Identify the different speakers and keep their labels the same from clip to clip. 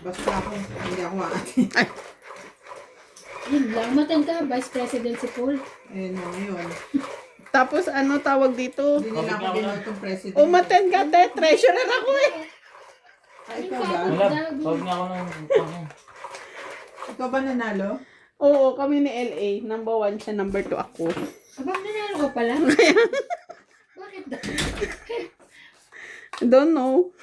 Speaker 1: Basta ako, hindi ako aatin.
Speaker 2: Ay,
Speaker 3: Yun lang, matan ka, Vice President si Paul.
Speaker 1: Ayun na ngayon.
Speaker 2: tapos ano tawag dito?
Speaker 1: Hindi nila ako binotong president.
Speaker 2: Umaten ka, te. Treasurer ako eh.
Speaker 1: Ay, ikaw ba?
Speaker 4: Wala, huwag niya ako ng
Speaker 1: Ikaw ba nanalo?
Speaker 2: Oo, kami ni LA. Number 1 siya, number 2 ako.
Speaker 3: Abang nanalo ka pala? Bakit daw?
Speaker 2: Don't know.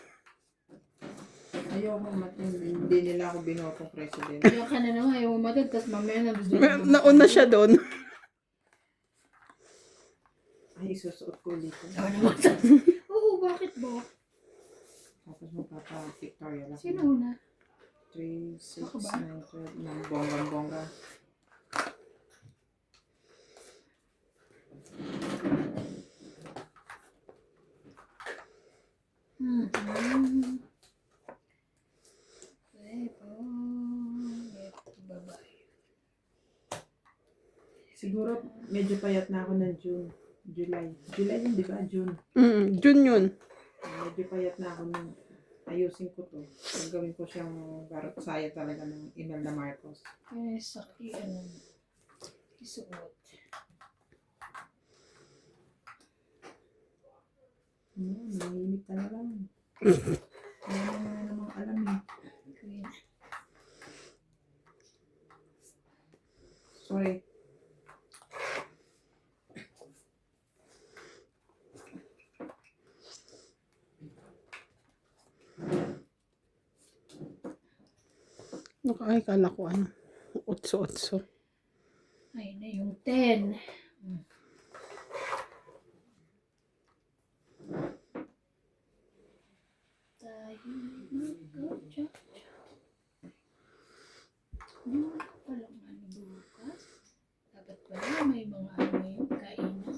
Speaker 1: Ayoko matin. Hindi nila ako binotong president.
Speaker 3: Ayaw ka na naman, ayaw mo matan, tapos mamaya na gusto mo.
Speaker 2: Nauna siya doon.
Speaker 1: Ay, isusuot ko ulit.
Speaker 3: Ayaw na matan. Oo, bakit ba?
Speaker 1: Tapos magpapa-pictorial ako.
Speaker 3: Sino una?
Speaker 1: 3, 6,
Speaker 3: Ako ba?
Speaker 1: 9, 12. Ng bonggang-bongga. Siguro, medyo payat na ako ng June. July. July yun, di ba? June.
Speaker 2: June yun.
Speaker 1: Medyo payat na ako nung ayusin ko to. Gagawin ko siyang garot saya talaga ng Imelda Marcos.
Speaker 3: Ay, sakti, ano, isuot.
Speaker 1: Nanginginig ka na lang. Wala na namang alam eh.
Speaker 3: Queen.
Speaker 1: Sorry.
Speaker 2: Ay, kala ko ano. Otso-otso.
Speaker 3: Ay na yung 10. Tayo mag-go-cha-cha. Walang ano bukas. Dapat pala may mga ano ngayon, kainan.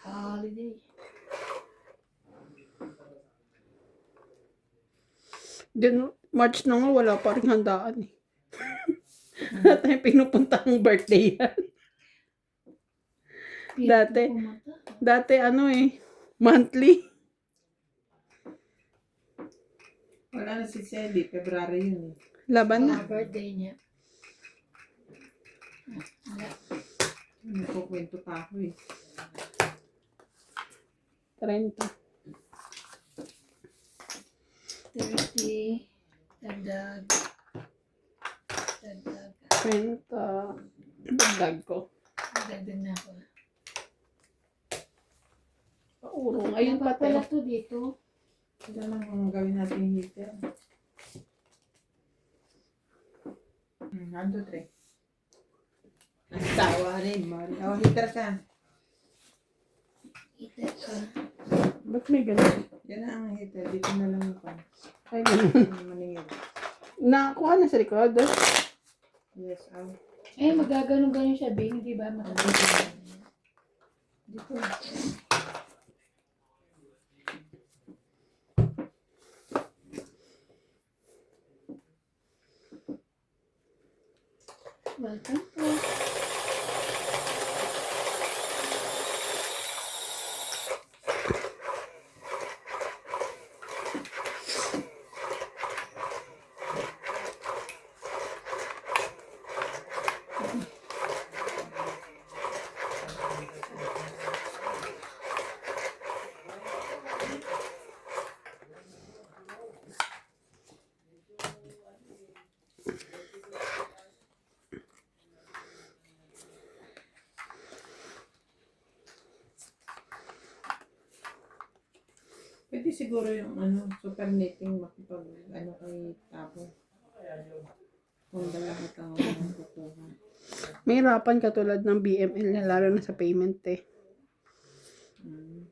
Speaker 3: Holiday.
Speaker 2: Then, March na nga, wala pa rin handaan eh. Wala tayong pinupunta ng birthday yan. Dati.
Speaker 3: Pumata.
Speaker 2: Dati ano eh, monthly.
Speaker 1: Wala na si Selly. February yun eh.
Speaker 2: Laban na.
Speaker 3: Mga birthday niya. Wala.
Speaker 1: Nagkukwento pa ako eh.
Speaker 2: 30.
Speaker 3: 30. Dagdag. Dagdag.
Speaker 2: 30. Dagdag ko.
Speaker 3: Dagdag na ako.
Speaker 2: Paurong. Ayun
Speaker 3: Dapat
Speaker 2: pati.
Speaker 3: pala to dito.
Speaker 1: Ito lang ang gawin natin yung heater. 1, 2, 3. Ang tawa rin, Mari. Oh, heater ka.
Speaker 3: Ite ka.
Speaker 2: Ba't may ganun?
Speaker 1: Yan na ang heater. Dito na lang ako.
Speaker 2: Ay, ganun.
Speaker 1: Maningil.
Speaker 2: Nakuha na sa likod.
Speaker 1: Yes, out.
Speaker 3: Eh, magaganon-ganon siya, Bing. Di ba?
Speaker 1: Dito.
Speaker 3: Welcome po.
Speaker 1: Pwede siguro yung super knitting makipag kay Tapo. Kung lahat ang kukuha.
Speaker 2: May hirapan katulad ng BML na lalo na sa payment eh.
Speaker 1: Mm.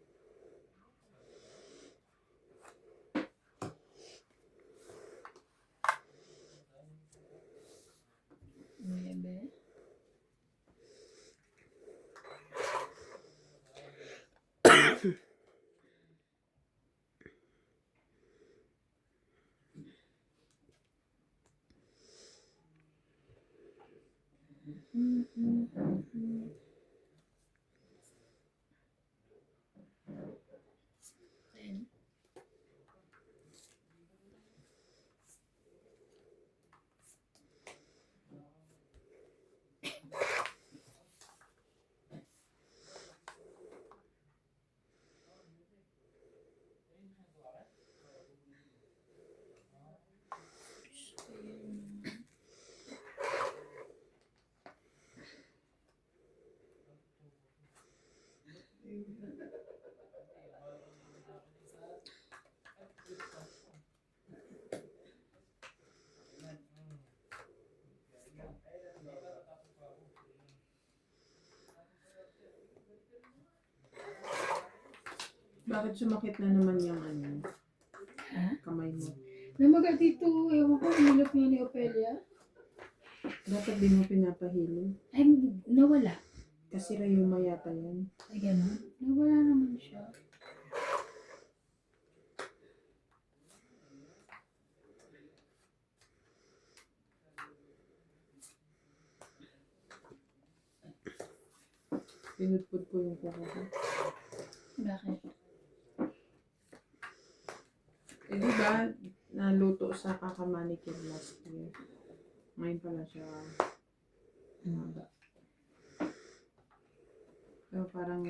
Speaker 3: Maybe.
Speaker 1: Bakit sumakit na naman yung ano,
Speaker 3: Ha?
Speaker 1: kamay mo?
Speaker 3: Namaga dito, ewan ko, nilap nga ni Opelia.
Speaker 1: Dapat di mo pinapahilo.
Speaker 3: Ay, nawala.
Speaker 1: Kasi rayuma yata yan.
Speaker 3: Ay, gano'n. Nawala naman siya.
Speaker 1: Pinudpud ko yung kuko ko.
Speaker 3: Bakit?
Speaker 1: Eh di ba, naluto sa kakamanicure last year. Ngayon pala siya haba. So parang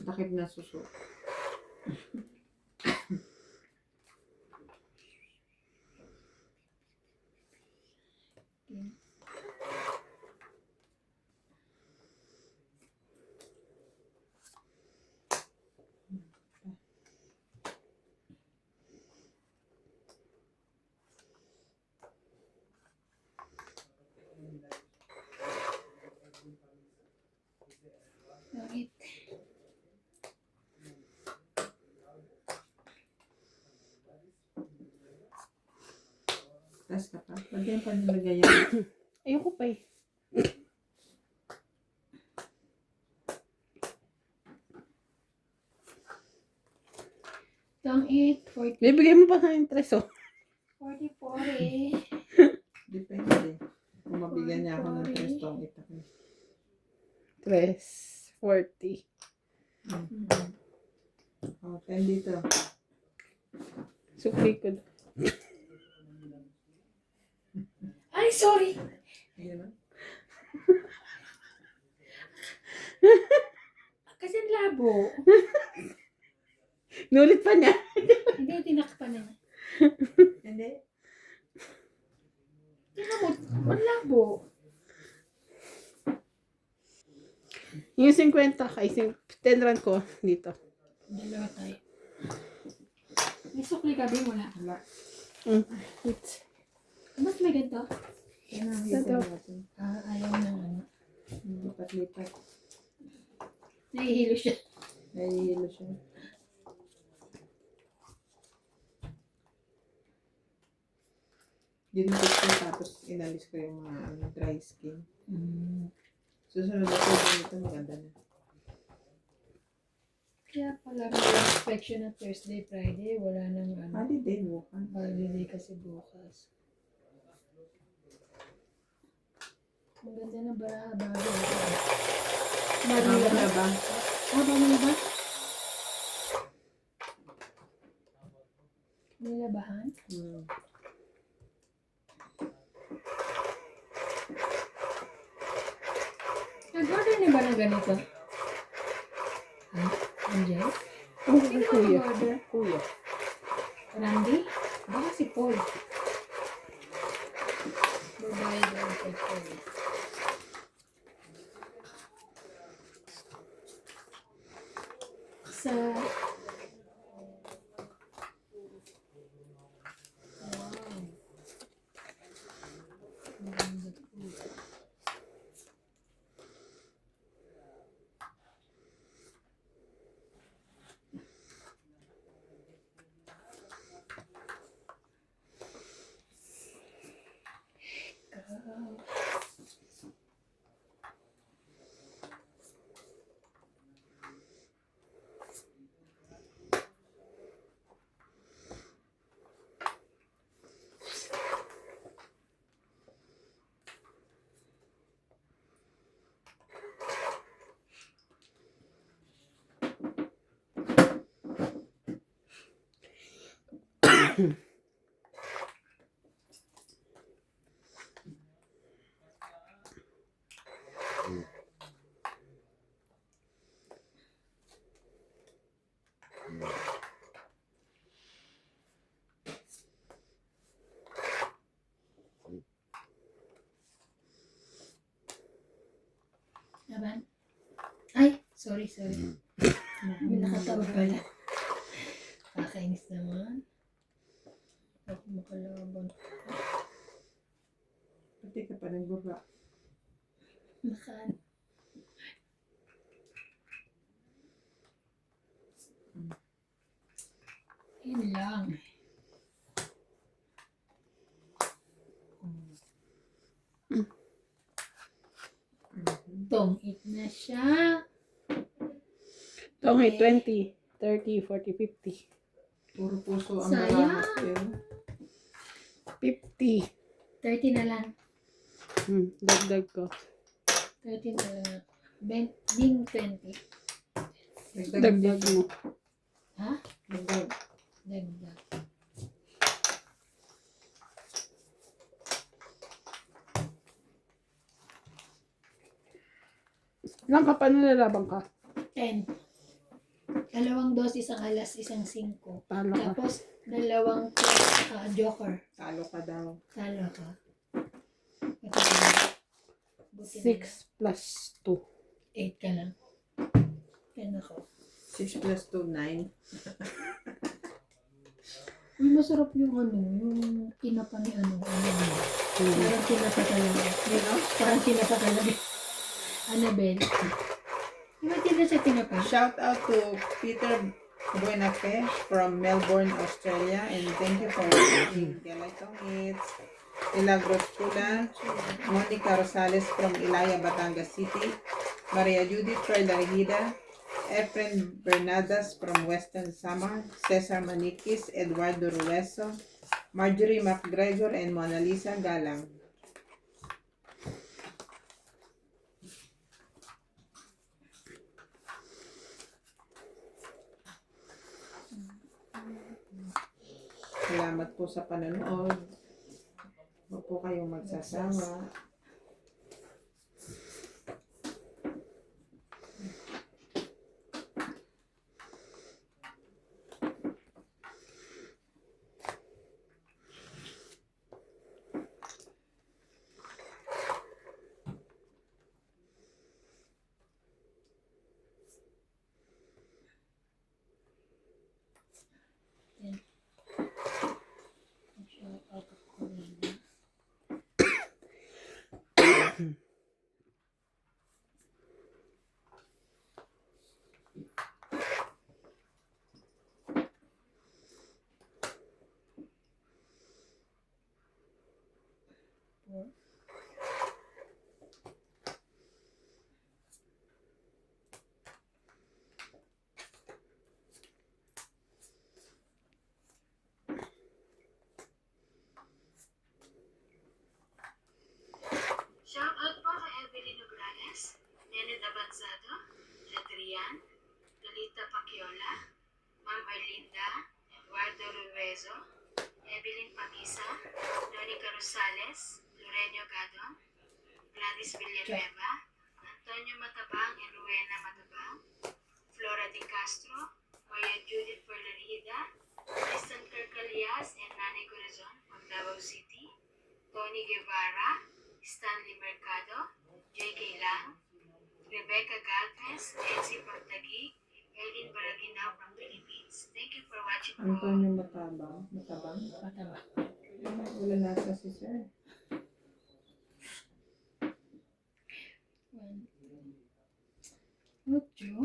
Speaker 1: takip na suso.
Speaker 3: Okay. Bakit?
Speaker 1: Tas ka pa. Pwede yung panilagay yan.
Speaker 2: Ayoko pa eh.
Speaker 3: Tang 8, 40,
Speaker 2: Bibigay mo pa sa interest oh.
Speaker 3: 40.
Speaker 1: Depende. Kung mabigyan niya ako ng prestong itak.
Speaker 2: 340.
Speaker 1: Oh, 10 dito.
Speaker 2: Sukli ko.
Speaker 3: Ay, sorry!
Speaker 1: Ayun na.
Speaker 3: Kasi ang labo.
Speaker 2: Nulit pa niya.
Speaker 3: Hindi, tinakpan na.
Speaker 1: Hindi.
Speaker 3: Tingnan mo, ang labo.
Speaker 2: Yung 50 kay 10 rand ko dito.
Speaker 3: Dalawa tayo. May sukli ka din, wala.
Speaker 1: Wala.
Speaker 2: It's
Speaker 3: Mas may ganito?
Speaker 1: Yan ang
Speaker 2: Ito.
Speaker 1: hito natin.
Speaker 3: Ayaw na ano.
Speaker 1: Lipat-lipat.
Speaker 3: Nahihilo siya.
Speaker 1: Nahihilo siya. Ginipit ko tapos inalis ko yung mga dry skin. Susunod ako dito maganda na.
Speaker 3: Kaya pala may inspection na Thursday, Friday. Wala nang ano.
Speaker 1: Holiday bukas.
Speaker 3: Holiday kasi bukas. Maganda na baraha bago.
Speaker 1: Bago na ba?
Speaker 3: Bago na ba? May labahan? Nag-order niya ba ng ganito? Ha? Angel?
Speaker 2: oh,
Speaker 3: Sino
Speaker 2: kuya.
Speaker 3: nag-order?
Speaker 2: Kuya.
Speaker 3: Randy? Baka si Paul. Babae daw kay Paul. Sa... Wow. Maganda po. Laban? Ay, sorry. May nakatawag pala. Kakainis naman. Ako makalaban.
Speaker 1: Pati ka pa nagbaba.
Speaker 3: Nakaan. Yun lang. Tong it na siya.
Speaker 2: Okay, 20, 30, 40, 50.
Speaker 1: Puro puso ang
Speaker 3: Sayang.
Speaker 1: malakas eh.
Speaker 2: 50.
Speaker 3: 30 na lang.
Speaker 2: Dagdag ko.
Speaker 3: 30 na lang. Ding 20.
Speaker 2: Dagdag mo.
Speaker 3: Ha?
Speaker 1: Dagdag.
Speaker 3: Dagdag.
Speaker 2: Ilang ka pa nalalaban ka?
Speaker 3: 10. Dalawang dos, isang alas, isang 5.
Speaker 2: Talo ka.
Speaker 3: Tapos, dalawang plus joker.
Speaker 1: Talo ka daw.
Speaker 3: Talo ka. Ito na. Buti na
Speaker 2: 6 plus 2.
Speaker 3: 8 ka lang. 10 ako.
Speaker 1: 6 plus 2, 9.
Speaker 3: Uy, masarap yung yung tinapa ni Annabelle. Parang tinapa talaga. Parang tinapa talaga. Annabelle. Di ba siya tinapa?
Speaker 1: Shout out to Peter Buenafe from Melbourne, Australia, and thank you for watching. Galatong Hits, Milagros Pula, Monica Rosales from Ilaya, Batangas City, Maria Judith Troy-Larigida, Efren Bernadas from Western Samar, Cesar Maniquis, Eduardo Rueso, Marjorie McGregor, and Mona Lisa Galang. Salamat po sa panonood. Huwag po kayong magsasawa.
Speaker 4: Shout out po kay Evelyn Nograles, Nened Abanzado, Adrian, Lolita Paciola, Ma'am Arlinda, Eduardo Ruezo, Evelyn Pamisa, Donica Rosales, Lorenio Gadon, Gladys Villanueva, Antonio Matabang and Rowena Matabang, Flora de Castro, Maria Judith Perlarida, Tristan Kercalias and Nani Corazon from Davao City, Tony Guevara, Stanley Mercado, J.K. Lang, Rebecca Galvez, Elsie Portagui, Elin Baraginaw from Philippines. Thank you for watching po.
Speaker 1: Antonio Matabang. Matabang?
Speaker 3: Mataba.
Speaker 1: Wala nasa si sir.
Speaker 3: 1, 8. Okay.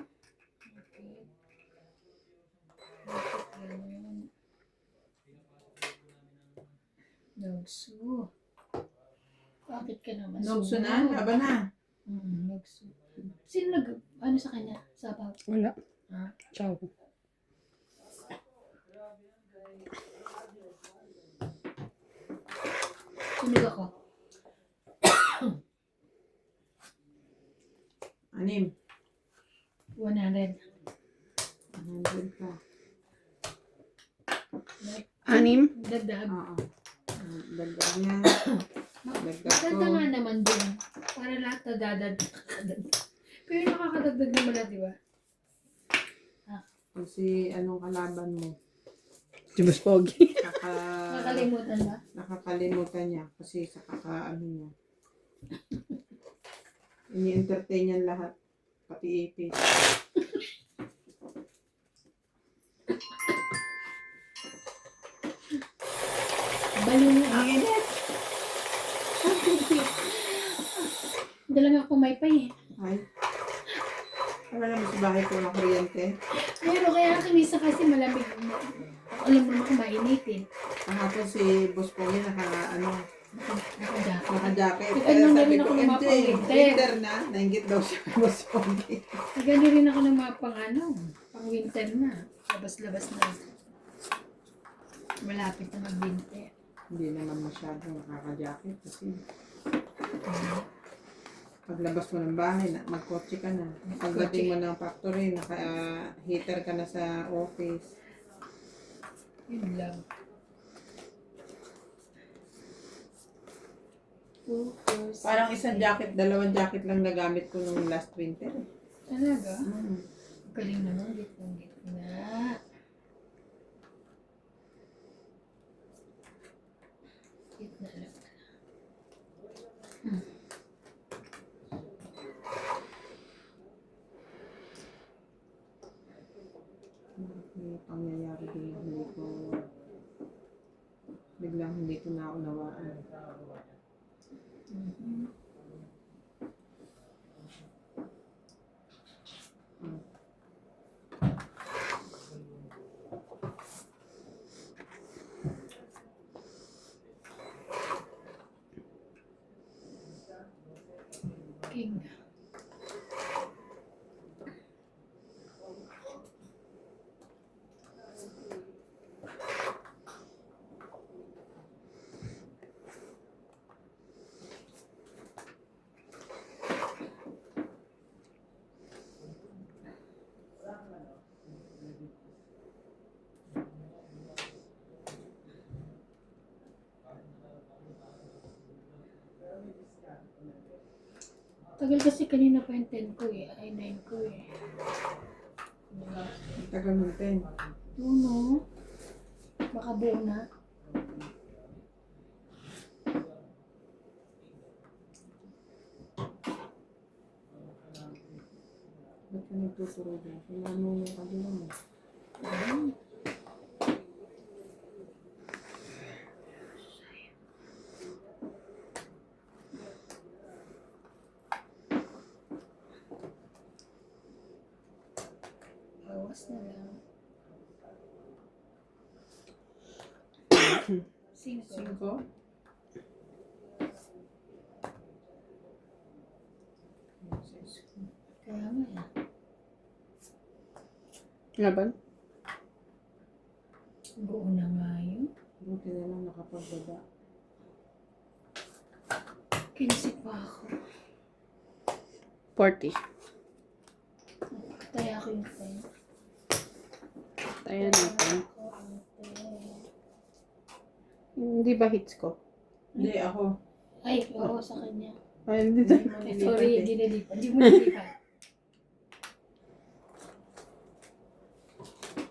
Speaker 3: Nagsu. Bakit ka naman?
Speaker 1: Nogsunan? Aba na.
Speaker 3: Nagsu. Sino sa kanya? Sabaw.
Speaker 2: Wala.
Speaker 3: Ha?
Speaker 2: Ciao.
Speaker 3: Sunog ako.
Speaker 1: 6.
Speaker 3: 100.
Speaker 1: 100 ka.
Speaker 2: 6.
Speaker 3: Dagdag.
Speaker 1: Oo. Dagdag niya. Dagdag ko.
Speaker 3: Maganda nga naman din. Para lahat na dadagdag. Pero nakakadagdag naman na, di ba?
Speaker 1: Kasi anong kalaban mo?
Speaker 2: Si Boss Pogi.
Speaker 3: Nakakalimutan ba?
Speaker 1: Nakakalimutan niya kasi sa kakaano niya. Ini-entertain niya lahat. Pati ipit.
Speaker 3: Balo na.
Speaker 1: Ang init!
Speaker 3: Dala nga kumaypay eh.
Speaker 1: Ay. Wala naman sa bahay ko ng kuryente.
Speaker 3: Pero kaya kamisa kasi malamig. alam mo naman mainitin.
Speaker 1: Kahapon si Boss Pogi
Speaker 3: Naka-jacket.
Speaker 1: naka-jacket.
Speaker 3: Ay, nung
Speaker 1: sabi
Speaker 3: rin
Speaker 1: ko,
Speaker 3: ako
Speaker 1: MJ,
Speaker 3: lumapang-winter.
Speaker 1: winter na. Nainggit daw siya kay Boss Pogi.
Speaker 3: Gano'n rin ako ng mga pang winter na. Labas-labas na. Malapit na mag-winter.
Speaker 1: Hindi naman masyadong nakaka-jacket kasi paglabas mo ng bahay, magkotse ka na. Pagdating mo ng factory, naka-heater ka na sa office.
Speaker 3: Yun lang.
Speaker 1: Parang isang jacket, dalawang jacket lang nagamit ko nung last winter.
Speaker 3: Talaga?
Speaker 1: Mm.
Speaker 3: Galing naman. Gitna. Gitna lang.
Speaker 1: May pangyayari din na biglang hindi ko naunawaan.
Speaker 3: King. Tagal kasi kanina pa yung 10 ko eh. Ay, 9 ko eh.
Speaker 1: Tagal ng 10.
Speaker 3: No. Baka buo na.
Speaker 1: Ba't ka nagtuturo din? Pinanong ka din naman.
Speaker 3: Bawas na lang. 5.
Speaker 1: 5?
Speaker 3: Kaya nga.
Speaker 2: Laban?
Speaker 3: Buo na nga yun.
Speaker 1: Buti na lang nakapagbaba.
Speaker 3: Kinisip pa ako.
Speaker 2: 40.
Speaker 3: Kaya ako yung 10.
Speaker 2: Tayo natin.
Speaker 3: Ako ang 10.
Speaker 2: Hindi ba hits ko?
Speaker 1: Hindi, ako.
Speaker 3: Ay, oo, sa kanya.
Speaker 2: Ay, hindi.
Speaker 3: Ay, sorry, hindi nalipat. Hindi mo nalipat.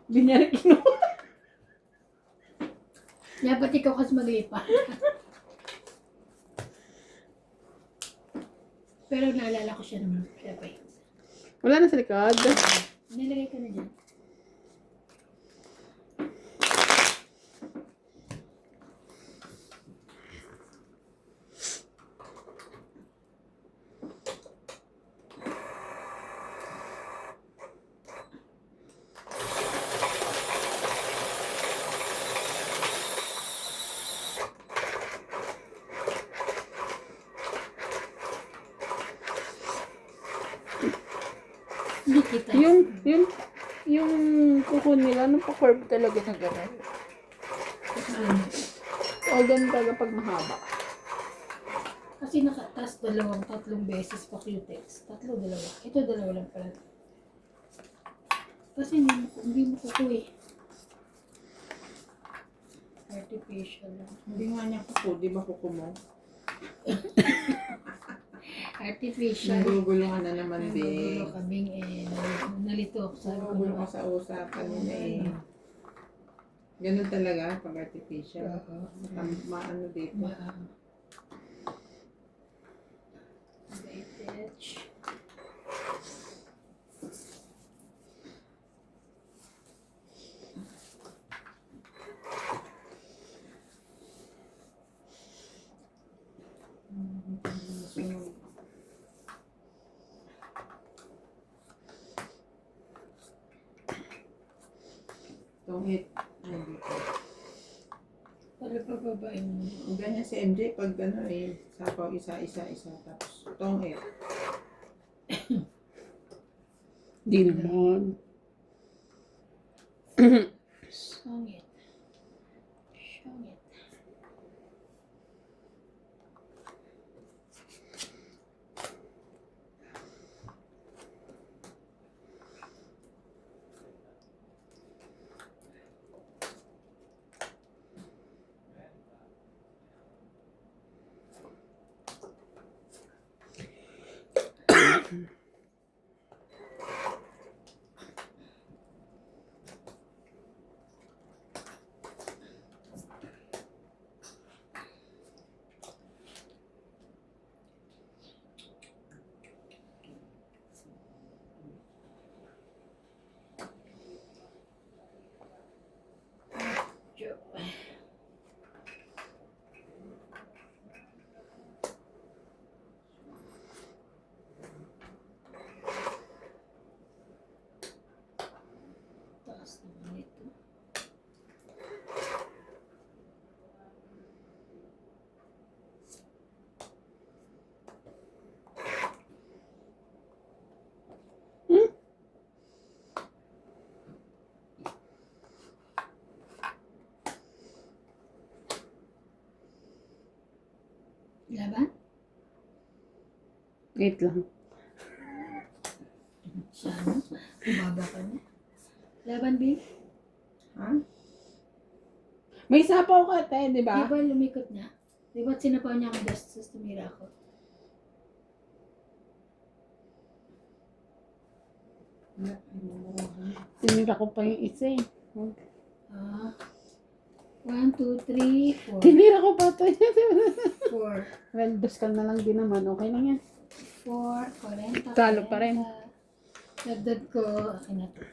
Speaker 2: Hindi niya rin kinuha.
Speaker 3: Dapat ikaw kasi maglipat. Pero naalala ko siya naman. Kaya pa yun.
Speaker 2: Wala na sa likod.
Speaker 3: Nilagay ka na dyan. Hindi kita.
Speaker 2: Yung kuko nila, ano pa curve talaga na gano'n. O, ganun talaga pag mahaba.
Speaker 3: Kasi nakatas 2-3 beses pa Q-tex. 3, 2. Ito 2 lang pala. Kasi hindi mo kuko eh. Artificial lang.
Speaker 1: Hindi nga niya kuko. Di ba kuko mo?
Speaker 3: Artificial.
Speaker 1: Nagugulungan na naman din.
Speaker 3: Nagugulo kaming eh. Nalito ako sa
Speaker 1: Nagugulo ka sa usapan nila eh. Ganun talaga pag artificial.
Speaker 3: Oo.
Speaker 1: Maano dito.
Speaker 3: Vintage.
Speaker 1: Itong hit. Ay, dito.
Speaker 3: Ano pa babae mo?
Speaker 1: Ganyan si MJ pag ano sapaw isa. Tapos tong
Speaker 2: Di naman.
Speaker 3: Sungit. Sungit. Jo. Taas naman ito. Laban?
Speaker 2: Wait lang.
Speaker 3: Sana. Bumaba ka na. Laban, Bill?
Speaker 1: Ha?
Speaker 2: May sapaw ka, te, di
Speaker 3: Di
Speaker 2: ba?
Speaker 3: ba lumikot na? Di ba sinapaw niya ang gastos, tumira ako?
Speaker 2: Tinira ko pa yung isa eh.
Speaker 3: Ah. 1, 2, 3, 4.
Speaker 2: Tinira ko pa to.
Speaker 3: 4.
Speaker 2: Well, daskal na lang din naman. Okay lang yan.
Speaker 3: 4, 40.
Speaker 2: Talo pa rin.
Speaker 3: Dagdag ko. Okay na to.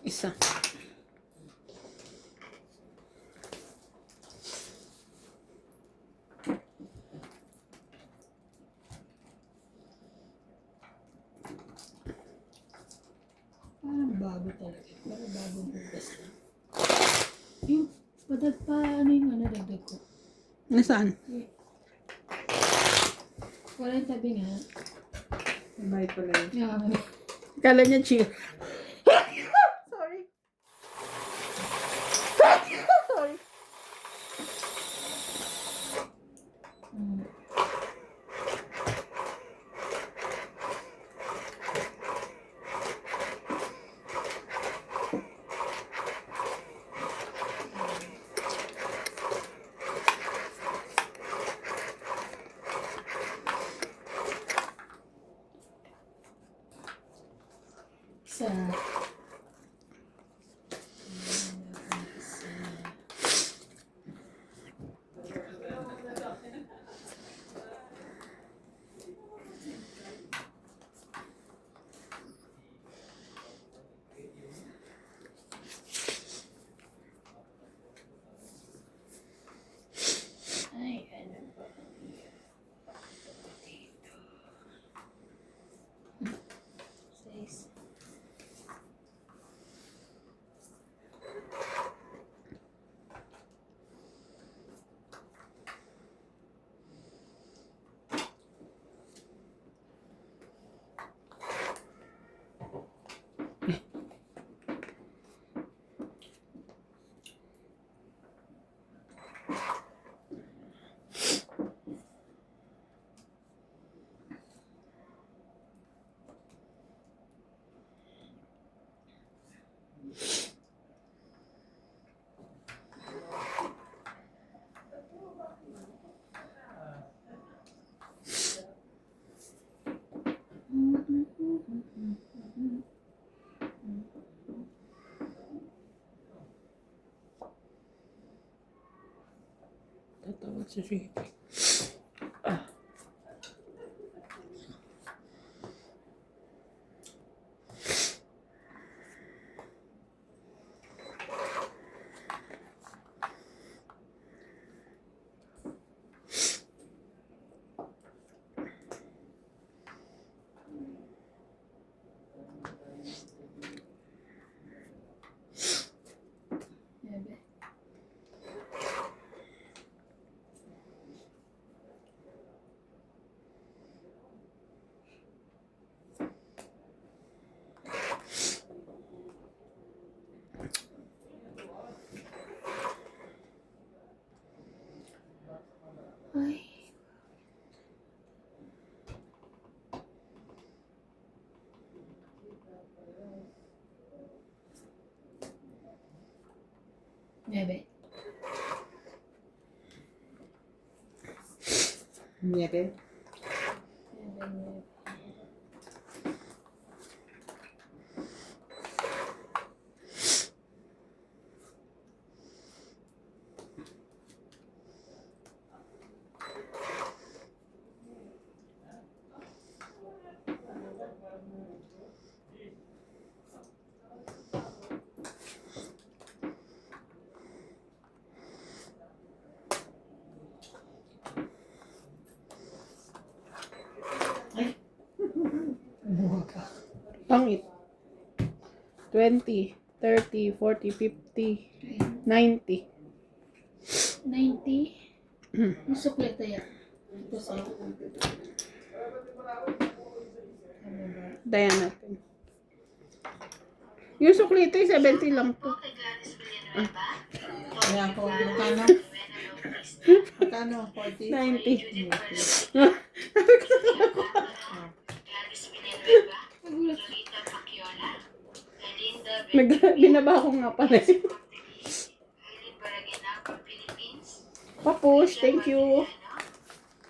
Speaker 2: Isa.
Speaker 3: Parang bago talaga. Parang bagong hugas lang. Yung padag pa, ano yung ano dagdag ko?
Speaker 2: Nasaan?
Speaker 3: Wala yung tabi nga.
Speaker 1: Bye pala yun.
Speaker 3: Yeah,
Speaker 2: Kala niya cheer. Sorry. Sorry.
Speaker 3: sa ay ano ba dito 6
Speaker 2: Tatawag si Ricky.
Speaker 3: Ay. Bebe.
Speaker 1: Niebe.
Speaker 3: Buha ka.
Speaker 2: Pangit. 20, 30, 40, 50, 90.
Speaker 3: 90. Yung sukleta yan. Ito sa'yo.
Speaker 2: Dayan natin. Yung suklito, 70 lang to.
Speaker 4: Po kay Gladys Villanueva.
Speaker 1: Kaya po, magkano? Magkano? 40?
Speaker 2: 90.
Speaker 4: Gladys Villanueva. Lolita Pacquiona. Elinda
Speaker 2: Binaba ko nga pala.
Speaker 4: Aileen Baragena from Philippines.
Speaker 2: Papush, thank you.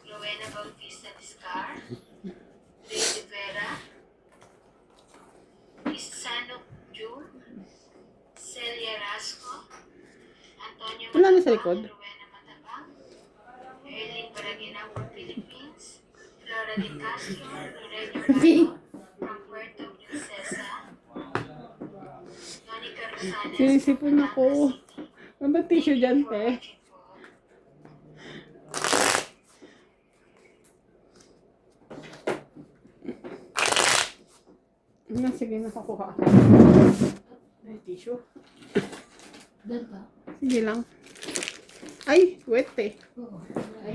Speaker 4: Rowena Bautista Discar. David Vera. Isanok June. Celia Rasco. Antonio
Speaker 2: Wala na sa
Speaker 4: Matabang,
Speaker 2: likod.
Speaker 4: Rowena Matabang. Aileen Baragena from Philippines. Flora de Castro. Lorenzo Rado from Puerto Princesa. Monica Rosales.
Speaker 2: Sinisipon ako. Ano ba tissue dyan, te? Sige, nakakuha. Ay, tissue.
Speaker 3: Dan pa.
Speaker 2: Sige lang. Ay, wet eh.
Speaker 3: Oo. Ay,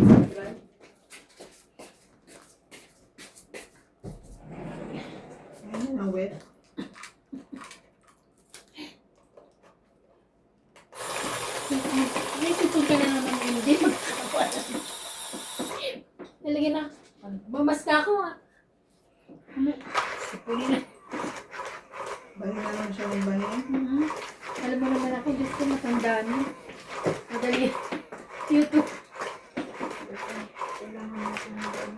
Speaker 1: Ano na wet?
Speaker 3: may tutog ka na naman hindi. Nalagyan na. Mamas ka ako ah. Sipuli na.
Speaker 1: Bahin na lang siya ng bahin.
Speaker 3: Alam mo naman ako, Diyos ko matanda na. Madali. YouTube.
Speaker 1: Kailangan natin ng bahin.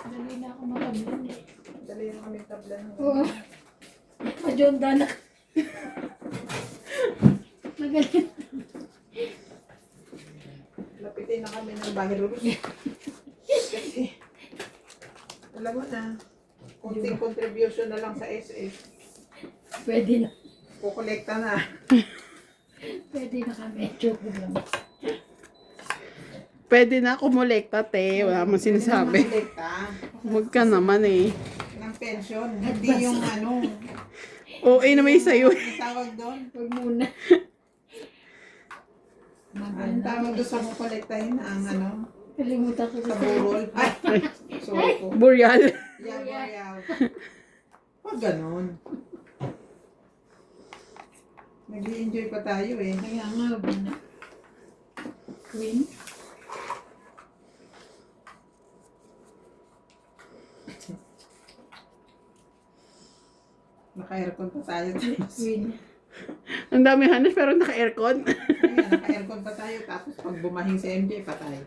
Speaker 3: Madali na ako matablan eh.
Speaker 1: Dali na kami tablan.
Speaker 3: Oo. Majonda na. Magaling.
Speaker 1: Lapitin na kami ng bahirurus. Kasi, alam mo na, kunting contribution na lang sa SF.
Speaker 3: Pwede na.
Speaker 1: Kukolekta na.
Speaker 3: Pwede na kami. Joke lang.
Speaker 2: Pwede na kumulekta, te. Wala mo sinasabi.
Speaker 1: Kukolekta
Speaker 2: Huwag ka naman eh.
Speaker 1: ng pension. Hindi yung ano.
Speaker 2: Oo, na may sayo.
Speaker 1: Ang tawag doon.
Speaker 3: Huwag muna.
Speaker 1: Ang tawag doon sa kukolektahin ang ano.
Speaker 3: Kalimutan ko
Speaker 1: Sa
Speaker 3: sa
Speaker 1: burol. Ay! Sorry po.
Speaker 2: Boreal.
Speaker 1: Yan, yan. Huwag ganon. Nag-i-enjoy pa tayo eh.
Speaker 3: Kaya nga, huwag na. Queen.
Speaker 1: Naka-aircon pa tayo.
Speaker 3: Queen.
Speaker 2: Ang dami hanas pero naka-aircon.
Speaker 1: Ayan, naka-aircon pa tayo. Tapos pag bumahing si MJ, patay.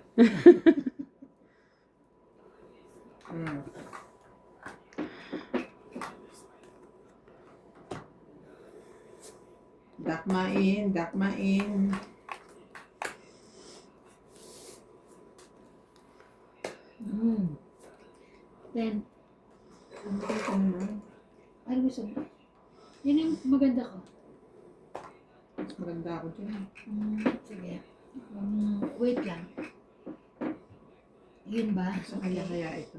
Speaker 1: Dakmain, dakmain.
Speaker 3: Then,
Speaker 1: Ang bakit ka naman?
Speaker 3: ano gusto mo? Yun yung maganda ko.
Speaker 1: Maganda ako dyan.
Speaker 3: Sige. Wait lang. Yun ba?
Speaker 1: Sa kaya ito.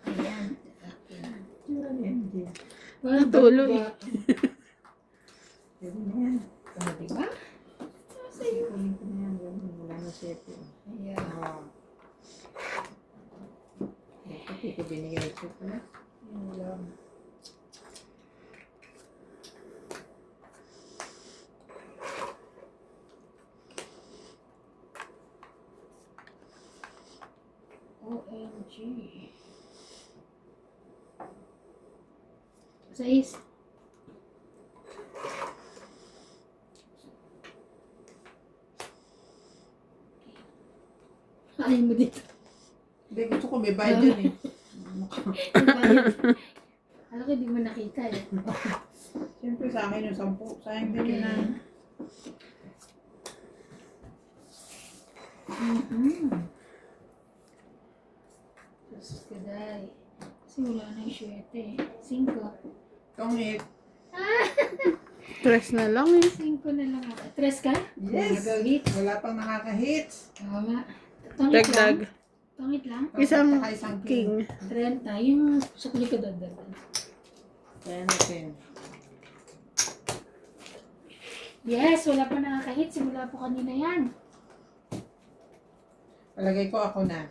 Speaker 3: Ayan.
Speaker 1: Yan, MJ.
Speaker 3: Walang
Speaker 2: Tuloy.
Speaker 3: ba?
Speaker 1: Pwede na yan.
Speaker 3: Oh, diba?
Speaker 1: Kunin ko na yan. Ganun. shipping.
Speaker 3: Ayan.
Speaker 1: Wow. Ito, Tito binigay ko pala.
Speaker 3: Yun lang. OMG. 6. Ayaw mo dito.
Speaker 1: Hindi, gusto ko may bayad yun eh.
Speaker 3: Alam ko, di mo nakita eh.
Speaker 1: Siyempre sa akin yung 10. Sayang din yun na.
Speaker 3: Tapos kaday. Kasi wala na yung shirt eh. 5.
Speaker 1: Tongit.
Speaker 2: Stress na lang eh.
Speaker 3: 5 na lang ako. 3 ka?
Speaker 1: Yes!
Speaker 3: Nag-hits?
Speaker 1: Wala pang nakaka-hits.
Speaker 3: Tama. Tongit lang?
Speaker 2: Dagdag.
Speaker 3: Tongit lang?
Speaker 2: Isang
Speaker 1: Saka isang
Speaker 2: king.
Speaker 3: 30. Yung sukli ko dagdagan.
Speaker 1: Kaya natin.
Speaker 3: Yes, wala pa nakaka-hit. Simula po kanina yan.
Speaker 1: Palagay ko ako na.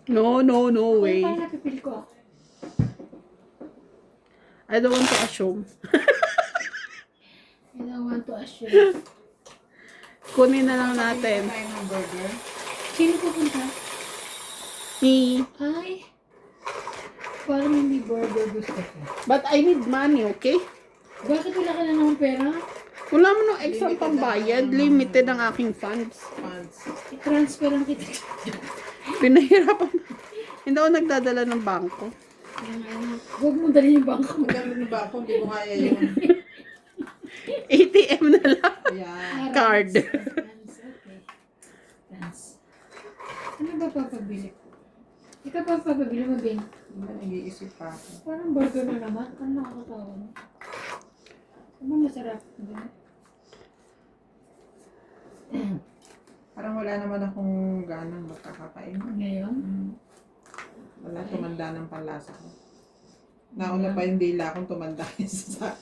Speaker 2: No way.
Speaker 3: Paano napipil ko?
Speaker 2: I don't want to assume.
Speaker 3: I don't want to assume.
Speaker 2: Kunin na lang natin.
Speaker 1: Tayo ng burger.
Speaker 3: Sino pupunta?
Speaker 2: Me.
Speaker 3: Ay. Parang hindi burger gusto ko.
Speaker 2: But I need money, okay?
Speaker 3: Bakit wala ka na naman pera?
Speaker 2: Wala mo nung extra pambayad. Limited ang aking funds.
Speaker 1: Pants.
Speaker 3: I-transfer lang kita.
Speaker 2: Pinahirapan. Hindi ako nagdadala ng bangko.
Speaker 3: Huwag mo dali yung bangko.
Speaker 1: Magkano ba ako? Hindi ko kaya yun.
Speaker 2: ATM na lang.
Speaker 1: Ayan.
Speaker 2: Card.
Speaker 3: Trans, okay. Trans. Ano ba papabili ko? Ikaw pa papabili mo, Bing?
Speaker 1: Hindi, nag-iisip pa ako.
Speaker 3: Parang burger na naman. Ano nakakatawa mo? Ano masarap?
Speaker 1: Parang wala naman akong ganang makakakain.
Speaker 3: Ngayon?
Speaker 1: Wala, tumanda ng panlasa ko. Nauna pa yung dila kong tumanda sa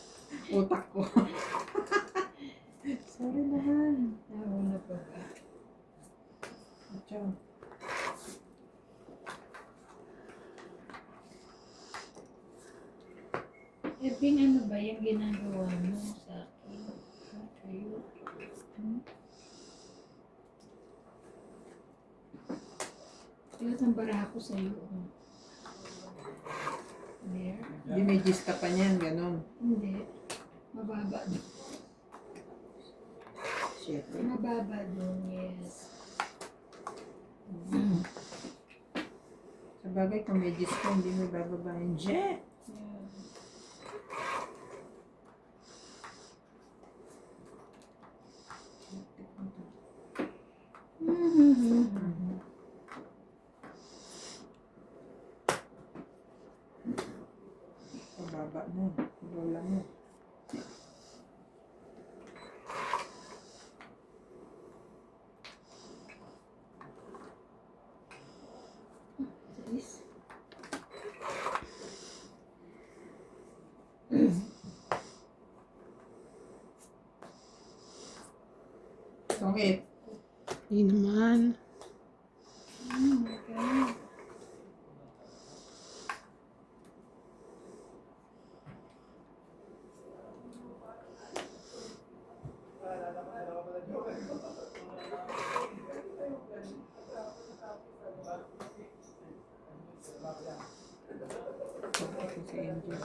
Speaker 1: utak ko. Sorry naman.
Speaker 3: Nauna pa ba?
Speaker 1: Atyo.
Speaker 3: Eh, Bing, ano ba yung ginagawa mo sa akin? Kayo? Lahat ng bara ko sa'yo. There?
Speaker 1: Hindi may gis ka pa niyan, ganun.
Speaker 3: Hindi. Mababa doon.
Speaker 1: Shit.
Speaker 3: Mababa doon, yes.
Speaker 1: Sa bagay, kung may gis ka, hindi may bababahin. Jet!
Speaker 3: Yeah.
Speaker 1: Pababa na. Lola mo.
Speaker 3: Sis.
Speaker 1: Tongit.
Speaker 2: Hindi naman.
Speaker 3: Oh my God.
Speaker 1: Ito si Angel.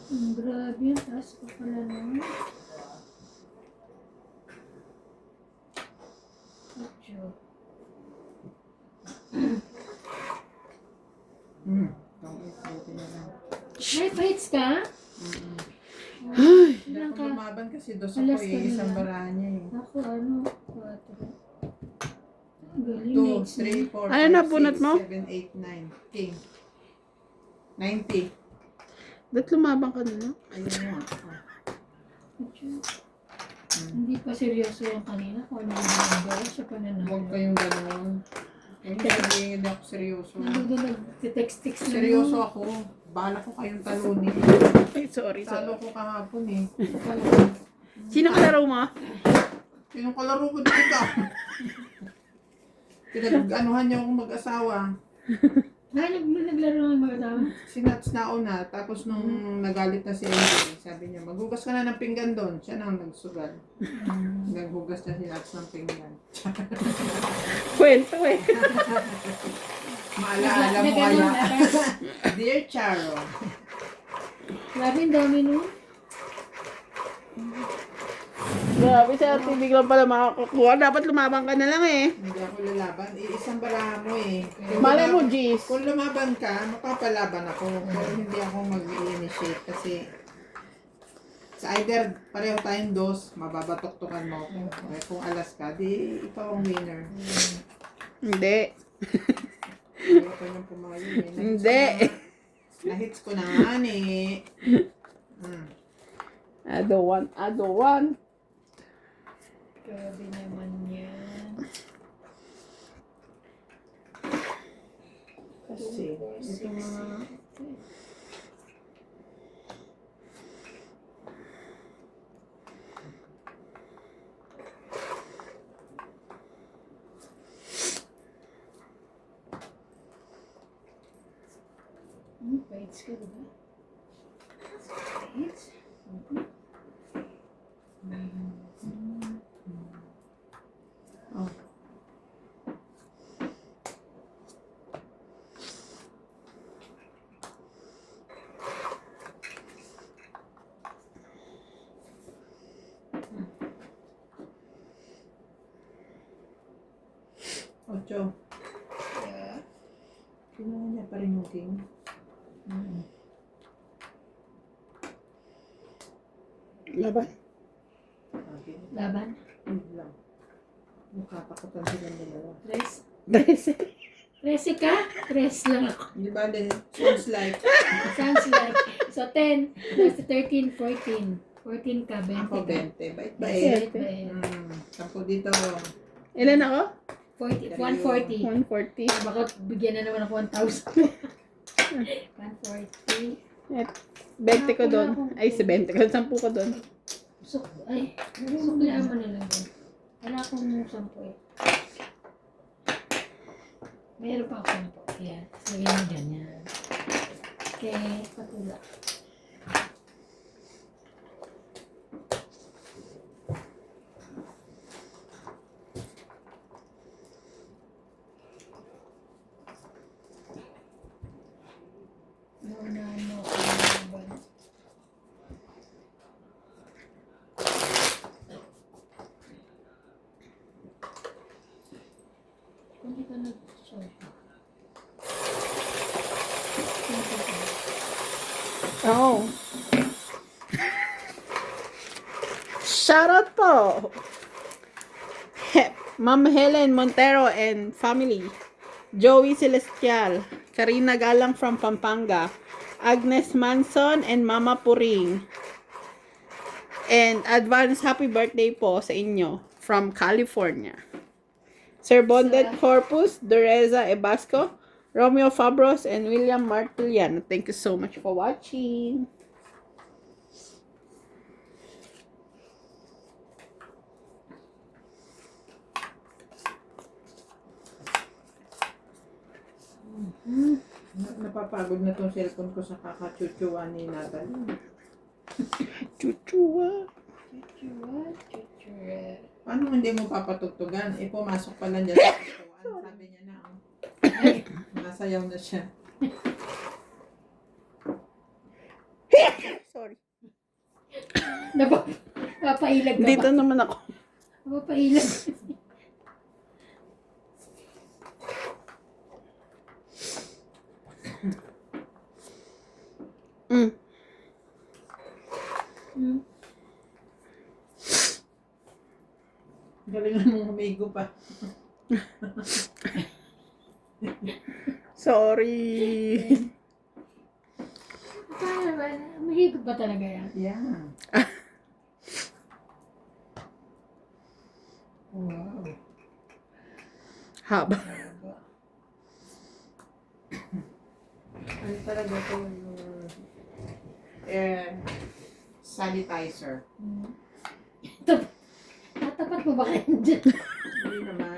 Speaker 3: Grabe yan. Taas pa pala nun. Ocho.
Speaker 1: Tongit. Buti na lang.
Speaker 3: May fights ka?
Speaker 1: Hindi
Speaker 3: Ilan
Speaker 1: ako
Speaker 3: ka?
Speaker 1: lumaban kasi dos
Speaker 3: Alas
Speaker 1: ako
Speaker 3: ka
Speaker 1: eh. Isang
Speaker 3: na lang.
Speaker 1: barahan niya eh.
Speaker 3: Ako ano? 4. Galing.
Speaker 1: 2,
Speaker 3: mates mo.
Speaker 1: 3, 4, 5,
Speaker 2: Ano na, bunot mo?
Speaker 1: 7, 8, 9. King. 90.
Speaker 2: Ba't lumabang ka na, no?
Speaker 1: Ayun nga.
Speaker 3: Ocho. Hindi pa seryoso yung kanina. Kung ano yung ginagawa siya pa na
Speaker 1: Huwag kayong gano'n. Hindi sabihin hindi ako seryoso.
Speaker 3: Nandun nag-text-text na.
Speaker 1: Seryoso ako. Bahala ko kayong talunin.
Speaker 2: Ay, sorry.
Speaker 1: Talo ko kahapon eh.
Speaker 2: Sino kalaro mo?
Speaker 1: Sinong kalaro ko dito? Pinag-anuhan niyo akong mag-asawa.
Speaker 3: Naglaro ng mga tao.
Speaker 1: Sinats na una, tapos nung nagalit na si MJ, sabi niya, maghugas ka na ng pinggan doon. Siya nang nagsugal. Naghugas na sinats ng pinggan.
Speaker 2: Kwento eh.
Speaker 1: Maalaala mo kaya. Dear Charo,
Speaker 3: Grabe, ang dami nun.
Speaker 2: Grabe si ate, biglang pala makakukuha. Dapat lumabang ka na lang eh.
Speaker 1: hindi ako lalaban. Iisang baraha mo eh.
Speaker 2: Malay mo, Gis.
Speaker 1: Kung lumaban ka, mapapalaban ako. Pero hindi ako mag-initiate kasi sa either pareho tayong dos, mababatok-tokan mo ako. Okay, kung alas ka, di ikaw ang winner.
Speaker 2: Hindi.
Speaker 1: Ayoko nang pumayo eh.
Speaker 2: Hindi.
Speaker 1: Nahits ko na nga eh.
Speaker 2: I don't want.
Speaker 3: Grabe naman yan.
Speaker 1: Kasi, ito mga...
Speaker 3: Bites ka, diba? Bites?
Speaker 1: Oh. Ocho.
Speaker 3: Yeah.
Speaker 1: Kinuha niya pa rin yung king.
Speaker 2: Laban.
Speaker 1: Okay.
Speaker 3: Laban?
Speaker 1: Hindi lang. Mukha-pakutan sila nila.
Speaker 3: Tres?
Speaker 2: Dahil
Speaker 3: Tresi ka? Tres lang ako.
Speaker 1: Di ba din? Sounds like
Speaker 3: Sounds like. So, 10. Plus 13, 14. 14 ka, 20
Speaker 1: ako
Speaker 3: ka.
Speaker 1: 20. Bait-bait.
Speaker 3: Bait.
Speaker 1: Sampo dito.
Speaker 2: ilan ako?
Speaker 3: 40, 140.
Speaker 2: 140.
Speaker 3: Baka bigyan na naman ako 1,000. 140.
Speaker 2: 20 ko doon. Ay, 70 ko. 10 ko doon.
Speaker 3: Ay, suklihan mo na lang doon. Wala akong 10 eh. Meron pa ako 10. Yan. Lagyan mo dyan yan. Okay, patula. Ano ko ba? Kung di ka nag-sorry.
Speaker 2: Oh. Shoutout po. Ma'am Helen Montero and family. Joey Celestial. Karina Galang from Pampanga. Agnes Manson and Mama Puring. And advance happy birthday po sa inyo from California. Sir Bonded Corpus, Doreza Ebasco, Romeo Fabros, and William Martiliano. Thank you so much for watching.
Speaker 1: Napapagod na tong cellphone ko sa kakachuchuan ni Natalie.
Speaker 2: Chuchua.
Speaker 1: Paano hindi mo papatugtugan? Eh, pumasok pa lang dyan sa katuan. Sabi niya na, oh. Nasayaw na siya.
Speaker 2: Sorry.
Speaker 3: Napapailag ka
Speaker 2: Dito
Speaker 3: ba?
Speaker 2: naman ako.
Speaker 3: Napapailag.
Speaker 2: Mm.
Speaker 1: Galingan mong humigo pa.
Speaker 2: Sorry.
Speaker 3: Paano ba? Mahigop ba talaga yan?
Speaker 1: Yeah. Wow.
Speaker 2: Haba.
Speaker 1: Ano talaga ito yung sanitizer.
Speaker 3: Tatapat mo ba kayo dyan?
Speaker 1: Hindi naman.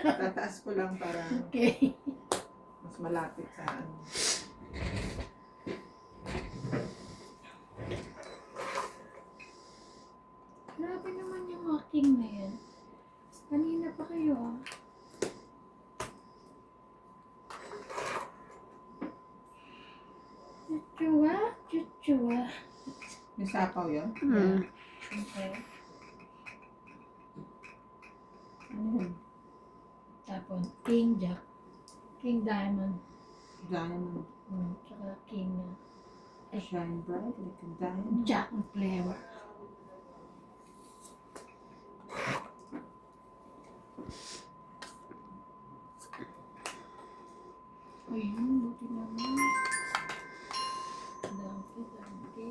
Speaker 1: Tataas ko lang para
Speaker 3: Okay.
Speaker 1: mas malapit sa ano.
Speaker 3: Grabe naman yung aking na yan. Kanina pa kayo ah. Chuchua, chuchua.
Speaker 1: May sapaw yun?
Speaker 2: Mm.
Speaker 3: Okay.
Speaker 1: Ano yun?
Speaker 3: Tapon, King Jack. King Diamond.
Speaker 1: Diamond.
Speaker 3: Tsaka King na.
Speaker 1: Shine bright like a diamond.
Speaker 3: Jack ng flavor. Ayun, buti naman. Dante, dante.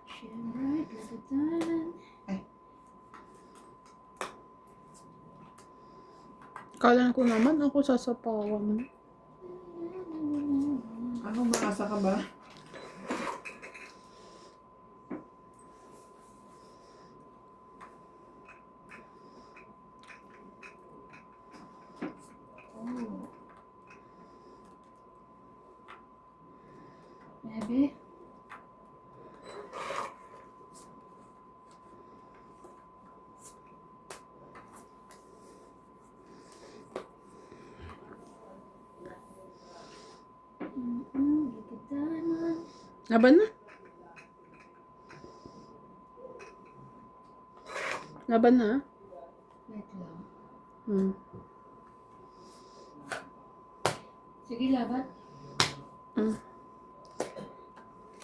Speaker 3: Shine bright like a diamond.
Speaker 2: Kala ko naman ako sasapawan.
Speaker 1: Ano, makasa ka ba?
Speaker 3: Oh. Maybe. Like a diamond.
Speaker 2: Laban na. Laban na.
Speaker 3: Wait lang.
Speaker 2: Hmm.
Speaker 3: Sige, labat.
Speaker 2: Mm.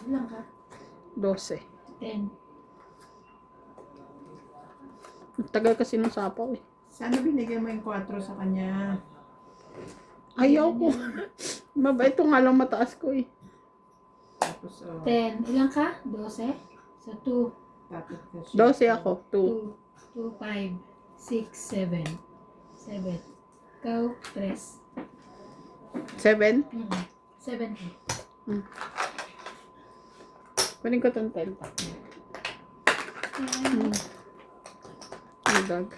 Speaker 3: Ilang ka?
Speaker 2: 12.
Speaker 3: 10.
Speaker 2: Ang tagal kasi ng sapaw eh.
Speaker 1: Sana binigyan mo yung 4 sa kanya.
Speaker 2: Ayaw ko. Mabait ito nga lang mataas ko eh.
Speaker 1: Tapos,
Speaker 3: 10. Ilang ka? 12? So, 2.
Speaker 1: tapos kasi.
Speaker 2: 12 ako. 2.
Speaker 3: 2, 5, 6, 7. 7. Ikaw, 3.
Speaker 2: 7.
Speaker 3: 70.
Speaker 2: Kunin ko itong 10. Ang dag.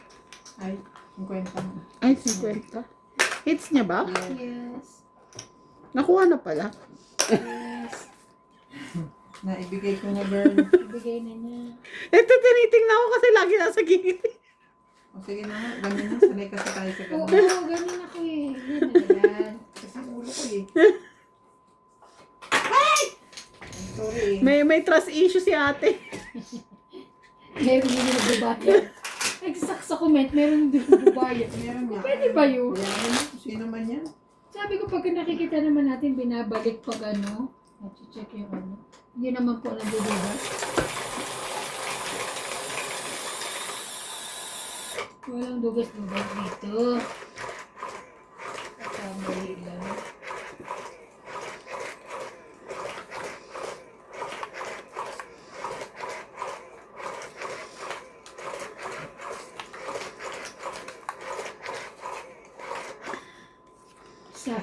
Speaker 1: Ay, 50.
Speaker 2: Ay, 50. Hits niya ba?
Speaker 3: Yes.
Speaker 2: Nakuha na pala.
Speaker 3: Yes.
Speaker 1: Naibigay ko na, girl.
Speaker 3: Ibigay na niya.
Speaker 2: Ito, tinitingnan ko kasi lagi nasa gilid.
Speaker 1: O sige na nga, ganun na. Sanay kasi tayo sa
Speaker 3: Oo,
Speaker 1: ganun.
Speaker 3: ganun ako eh. Yan na yan.
Speaker 1: Kasi ulo ko eh. I'm sorry.
Speaker 2: May trust issue si ate.
Speaker 3: Meron din yung nagbabayad. Exact sa comment, meron din yung nagbabayad.
Speaker 1: Meron nga.
Speaker 3: Pwede ba yun?
Speaker 1: Yan. Sino man yan?
Speaker 3: Sabi ko, pagka nakikita naman natin, binabalik pag ano. Check yung ano. Hindi naman po nabibigay. Walang dugas-dugas dito. Kakamali lang. Isa.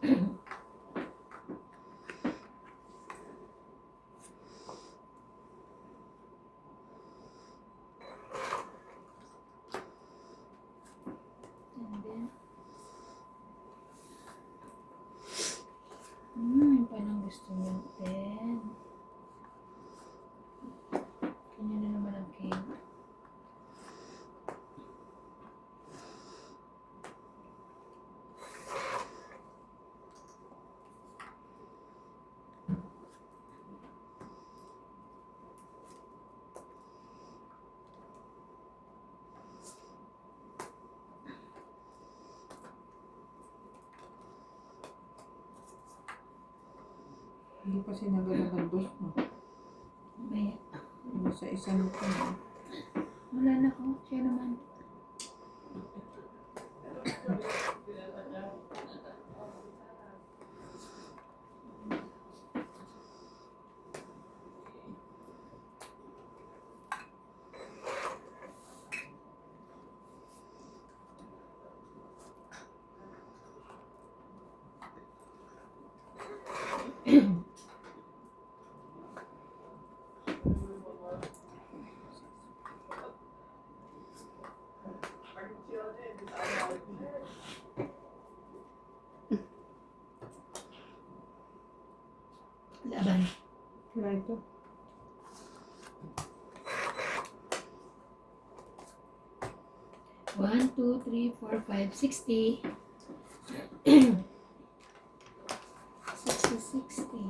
Speaker 3: Then, and then, yun pa lang gusto niyo. Then, kanya na naman ang cake.
Speaker 1: Hindi pa sinagalagan dos mo.
Speaker 3: May,
Speaker 1: Sa isang ito.
Speaker 3: wala na ko. Siya naman. Laban.
Speaker 1: Wala ito.
Speaker 3: One, two, three, four, 5, 60. 60.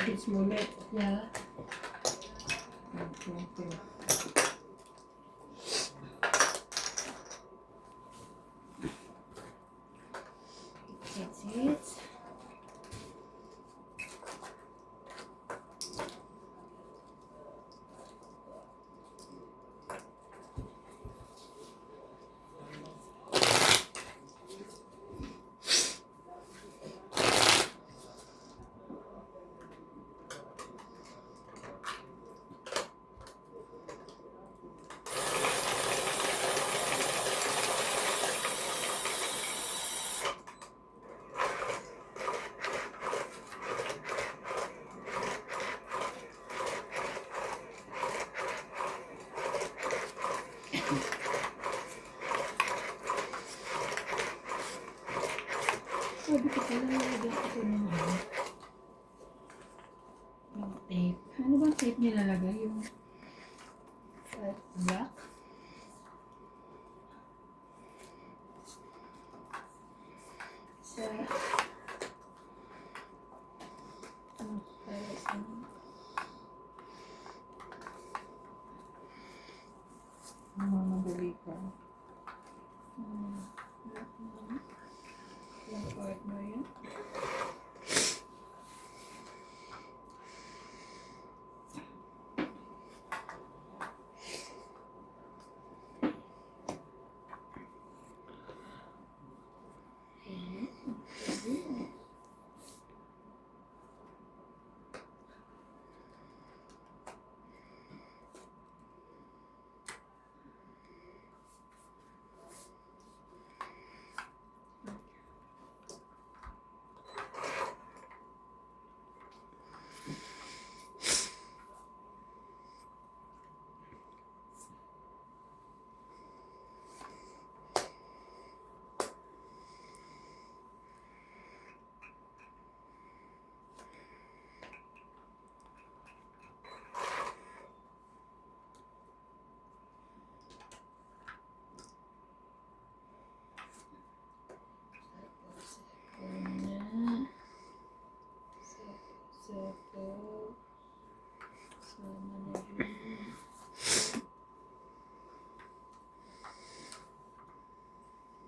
Speaker 1: It's mulit.
Speaker 3: Yeah.
Speaker 1: Okay.
Speaker 3: That's it. Sabi ko pala, nalagyan ko ng ano. Yung tape. Ano bang tape nilalagay? Yung black? Sa... sa...
Speaker 1: Mamadali ka.
Speaker 3: Yung partner yun.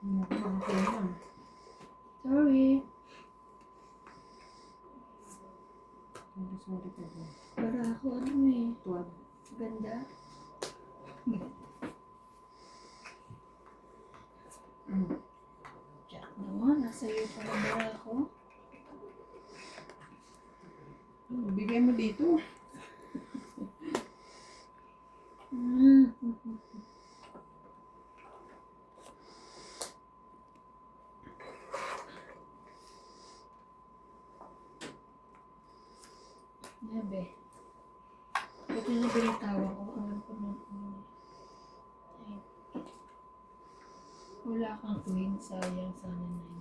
Speaker 1: Okay lang.
Speaker 3: Sorry.
Speaker 1: Sorry ka din.
Speaker 3: Para ako ano eh.
Speaker 1: Tuwad.
Speaker 3: Ganda. Jack naman. Nasa iyo pala bara ako.
Speaker 1: Bigay mo dito.
Speaker 3: Nabe. Ito na binitawa ko. Alam ko na. Ay. Wala kang queen. Sayang sana na.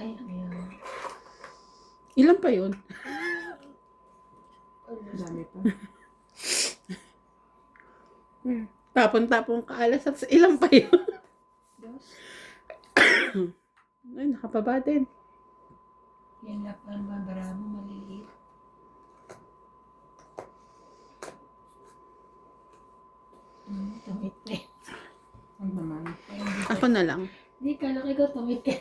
Speaker 3: Ay, ayan.
Speaker 2: Ilan pa yun?
Speaker 1: Dami pa.
Speaker 2: Tapon-tapon ka alas at ilan pa yun?
Speaker 3: Dos.
Speaker 2: Ay, nakapaba din.
Speaker 3: Yan lang pa ang baramo, maliliit. Tumit ka.
Speaker 1: Ang naman.
Speaker 2: Ako na lang.
Speaker 3: Hindi ka, laki ko, tumit ka.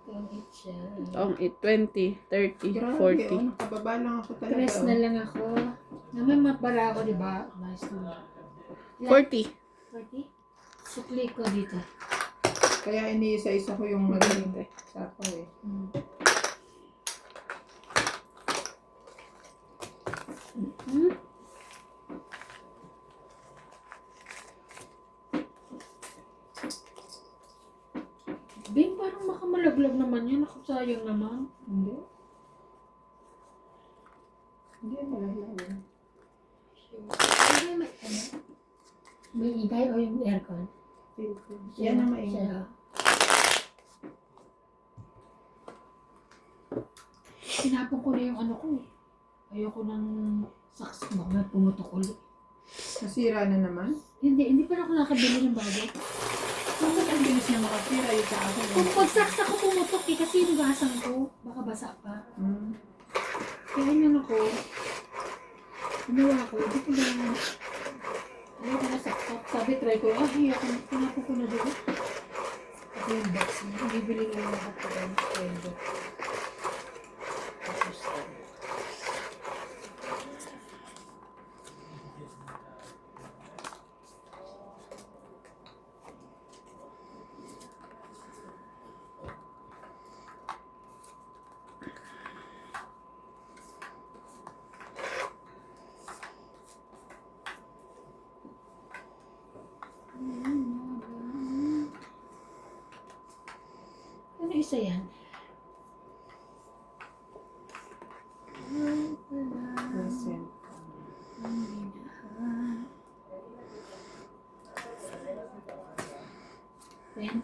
Speaker 3: Tumit siya.
Speaker 2: Ang 20, 30,
Speaker 1: Grabe,
Speaker 2: 40.
Speaker 1: nakababa lang ako talaga.
Speaker 3: Press na lang ako. Naman mapara ako, di ba? Nice to
Speaker 2: 40.
Speaker 3: 40? Sukli ko dito.
Speaker 1: Kaya iniisa-isa ko yung maging sapaw eh.
Speaker 3: Hmm. Hmm? Bing, parang makamalaglag naman yan. Nakasayang naman.
Speaker 1: Hindi. Hindi, malalaman.
Speaker 3: Hindi, may ano? May ingay o yung aircon?
Speaker 1: Yan ang maingay.
Speaker 3: Siya. Sinapon ko na yung ano ko eh. Ayoko ng saksak mo. May pumutok ulit.
Speaker 1: Nasira na naman.
Speaker 3: Hindi pa ako nakabili ng bago.
Speaker 1: Bakit ang bilis niya makasira yung sa akin?
Speaker 3: Kung pagsaksak ko pumutok eh, kasi yung gasang ko, baka basa pa.
Speaker 1: Hmm.
Speaker 3: Kaya yun ako, ginawa ko, hindi ko na, ayaw ko na saksak. Sabi, try ko, ayaw ko, pinapo ko na doon. Ako yung box niya, bibili ko yung lahat ko doon, kwento. Tapos, ano isa yan?
Speaker 1: Present.
Speaker 3: Ten?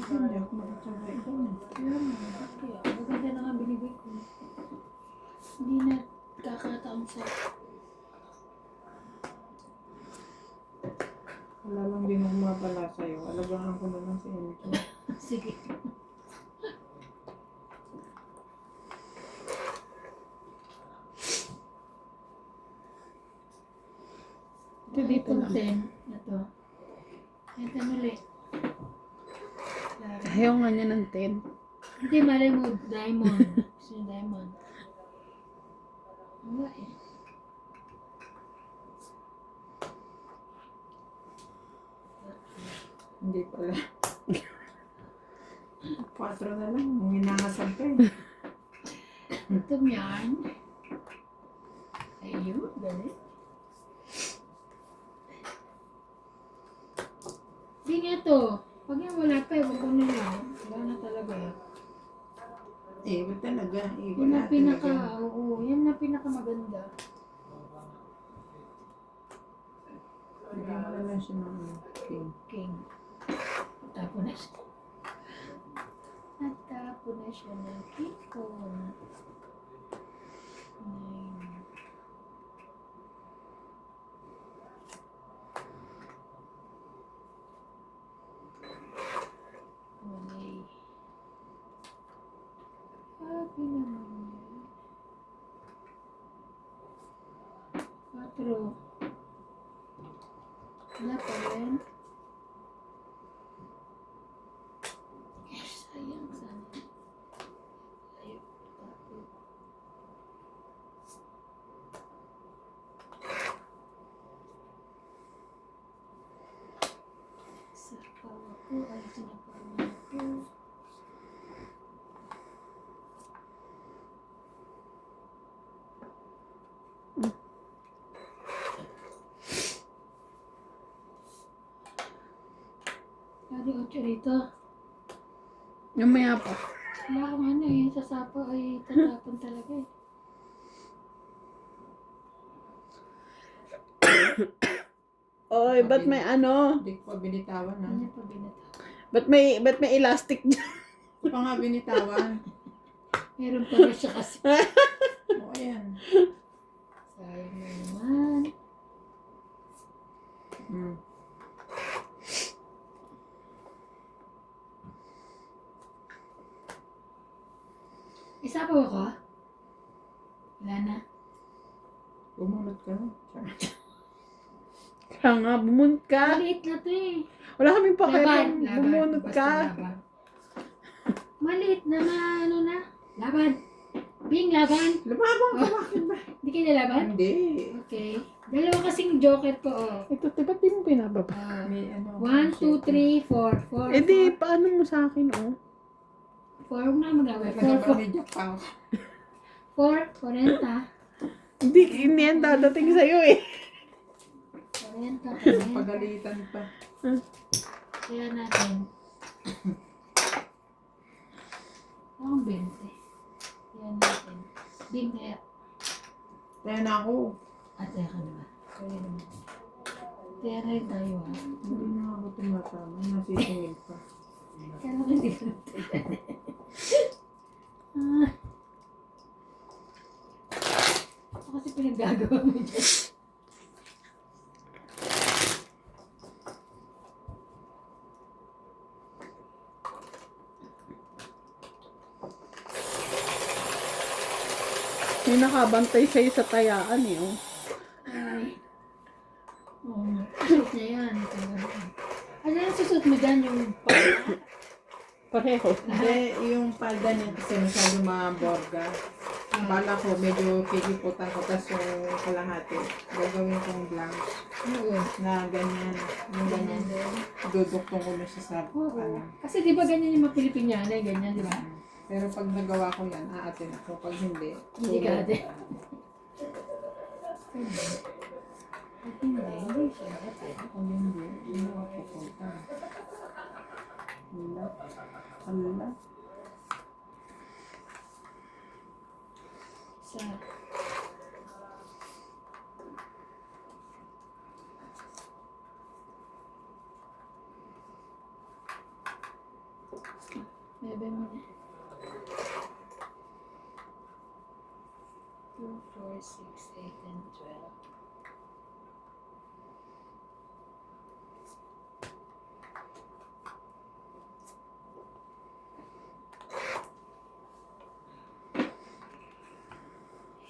Speaker 1: Hindi ako makasama ito.
Speaker 3: Kaya, maganda na nga binibig ko. Hindi na kakataon sa...
Speaker 1: Wala lang din akong mapala sa'yo. Alagaan ko na lang si Encho.
Speaker 3: Sige.
Speaker 2: Ito dito
Speaker 3: Itong
Speaker 2: lang.
Speaker 3: 10 na to. Ito ulit.
Speaker 2: Ayaw nga niya ng 10.
Speaker 3: Hindi, malay mo, diamond. Gusto niya diamond. Wala eh.
Speaker 1: Hindi pala. 4 na lang. Ang hinangasag ka eh.
Speaker 3: Ito yan. Ayun, galit. Hindi nga to. Pag yan wala pa, huwag ko na lang. Wala na talaga.
Speaker 1: Iba talaga. Iba
Speaker 3: Yan
Speaker 1: na
Speaker 3: na pinaka,
Speaker 1: talaga.
Speaker 3: oo, yan na pinaka maganda.
Speaker 1: Bigyan mo na lang siya ng king.
Speaker 3: King. Tapo na siya. Natapo na siya ng king ko. 9. Okay. Happy naman yan. 4. Wala pa rin. Yes, sayang sana. Ayun, tapos. Sa pawa ko ay sinapawa ko. Lagi 8 rito.
Speaker 2: Yung maya pa.
Speaker 3: Wala akong ano eh, sa sapa ay tatapon talaga eh.
Speaker 2: Oy, ba't may ano?
Speaker 1: Hindi ko pa binitawan ha.
Speaker 3: Ano pa binata?
Speaker 2: Ba't may elastic dyan?
Speaker 1: Ito pa nga binitawan.
Speaker 3: Meron pa na siya kasi.
Speaker 1: Oo, ayan.
Speaker 3: Sayang na naman.
Speaker 1: Hmm.
Speaker 3: Isa pa ako? Wala na.
Speaker 1: Bumunot ka. Char.
Speaker 2: Kaya nga, bumunot ka.
Speaker 3: Maliit na to eh.
Speaker 2: Wala kaming
Speaker 3: Laban.
Speaker 2: pakialam.
Speaker 3: Laban.
Speaker 2: Bumunot
Speaker 3: Basta
Speaker 2: ka.
Speaker 3: laban. Maliit na ano na. Laban. Bing, laban.
Speaker 1: Lumabang ka, bakit ba?
Speaker 3: Hindi kayo nalaban?
Speaker 1: Hindi.
Speaker 3: Okay. Dalawa kasing joker ko, oh.
Speaker 2: Ito, ba't di mo pinababa?
Speaker 1: May ano.
Speaker 3: 1, 2, 3, 4. 4.
Speaker 2: Eh di, paano mo sa akin, oh?
Speaker 3: 4 na mag-away. 4,
Speaker 1: Nagpamedya pa.
Speaker 3: 40.
Speaker 2: Hindi yan dadating sa'yo, eh.
Speaker 3: 40.
Speaker 1: Pagalitan pa.
Speaker 3: Kaya natin. Ang 20. Kaya natin. Bing, kaya.
Speaker 1: Kaya na ako.
Speaker 3: Kaya ka naman. Kaya naman. Kaya na rin tayo, ha.
Speaker 1: Hindi na ako tumatama. Nasisingil pa.
Speaker 3: Kaya naman hindi ka natin. Ah. Ako kasi pinaggagawa mo dyan.
Speaker 2: May nakabantay sa'yo sa tayaan, eh, oh.
Speaker 3: Ay. Oo nga. Suot niya yan. Ano yung susot mo dyan? Yung
Speaker 2: Pareho.
Speaker 1: Hindi, yung palda niya kasi masyado maborga. Bala ko, medyo kikiputan ko, tas yung kalahati. Gagawin kong blank
Speaker 3: Oo.
Speaker 1: na ganyan. Yung
Speaker 3: Ganyan
Speaker 1: ganyan.
Speaker 3: din.
Speaker 1: Duduktong ko na siya sa
Speaker 3: Oo.
Speaker 1: ano.
Speaker 3: Kasi di ba ganyan yung mga Pilipinyana, ganyan, di ba?
Speaker 1: Pero pag nagawa ko yan, aatin ako. Pag hindi,
Speaker 3: Hindi ka
Speaker 1: tulog.
Speaker 3: ate. Hindi siya ate.
Speaker 1: Pag hindi, hindi ako pupunta. Wala. Wala.
Speaker 3: Sa... Bebe mo na. 2, 4, 6, 8, and 12.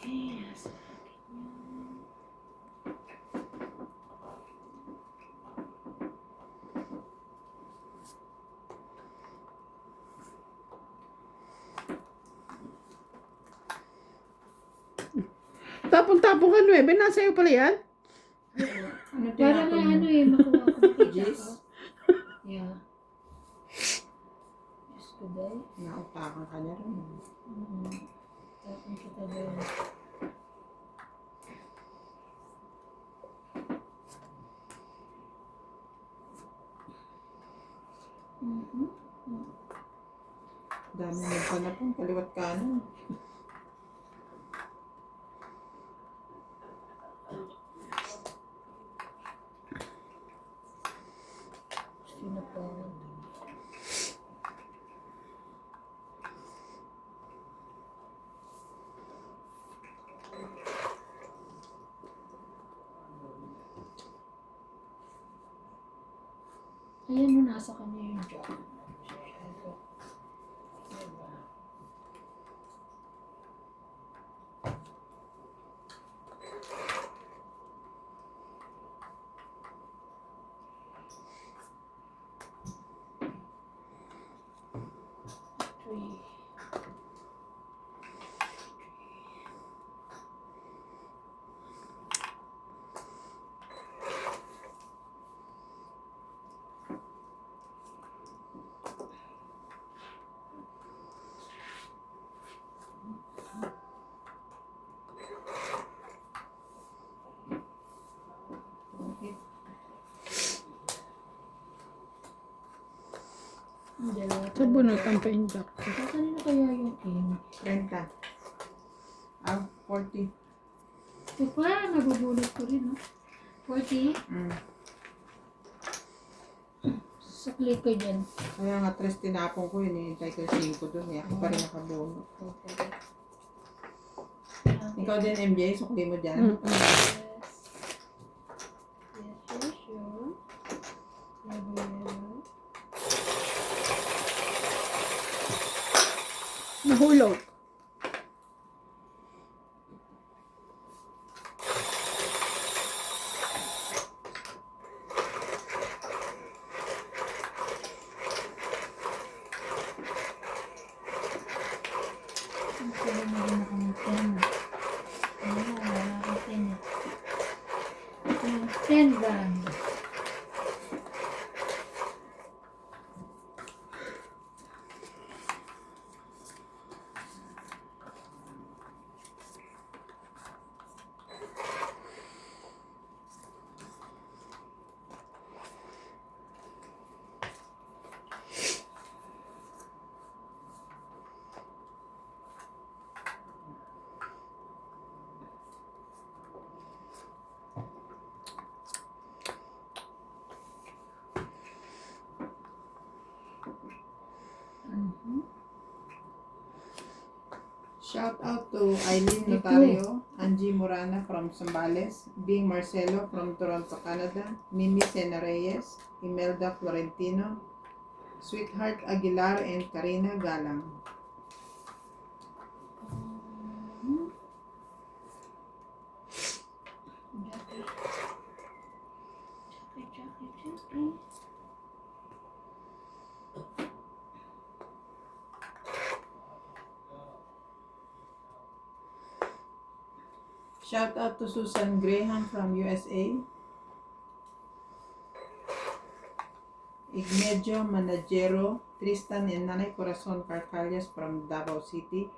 Speaker 3: Yes.
Speaker 2: Tapon-tapon ka, Nuebe. Nasa iyo pala yan?
Speaker 1: Ano
Speaker 3: Para nga
Speaker 1: tinapon mo?
Speaker 3: ano eh, makuha ko makita
Speaker 1: Yes.
Speaker 3: ko. Yeah. Diyos ko day.
Speaker 1: Nautakan ka niya rin.
Speaker 3: Tapos kita doon.
Speaker 1: Dami mo pa na po, kaliwat kanan.
Speaker 3: Sino pa? Ayan mo, nasa kanya yung job. Diba? Three. Dalawa.
Speaker 2: Sa bunutan pa yung jack.
Speaker 3: Kanina kaya yung king?
Speaker 1: 30. 40.
Speaker 3: Ito pa, nabubulot ko rin, no? 40. Saklit ko dyan.
Speaker 1: Kaya nga, 3 tinapon ko yun. Hintay ko yung 5 doon. Ako pa rin nakabunot. Ikaw din, MJ, sukli mo dyan.
Speaker 3: Yes. Yes, sure.
Speaker 2: Nahulog.
Speaker 1: Shout out to Eileen Notario, Angie Morana from Zambales, Bing Marcelo from Toronto, Canada, Mimi Sena Reyes, Imelda Florentino, Sweetheart Aguilar, and Karina Galang. Shout out to Susan Graham from USA, Igmedio Managero, Tristan and Nanay Corazon Carcalias from Davao City,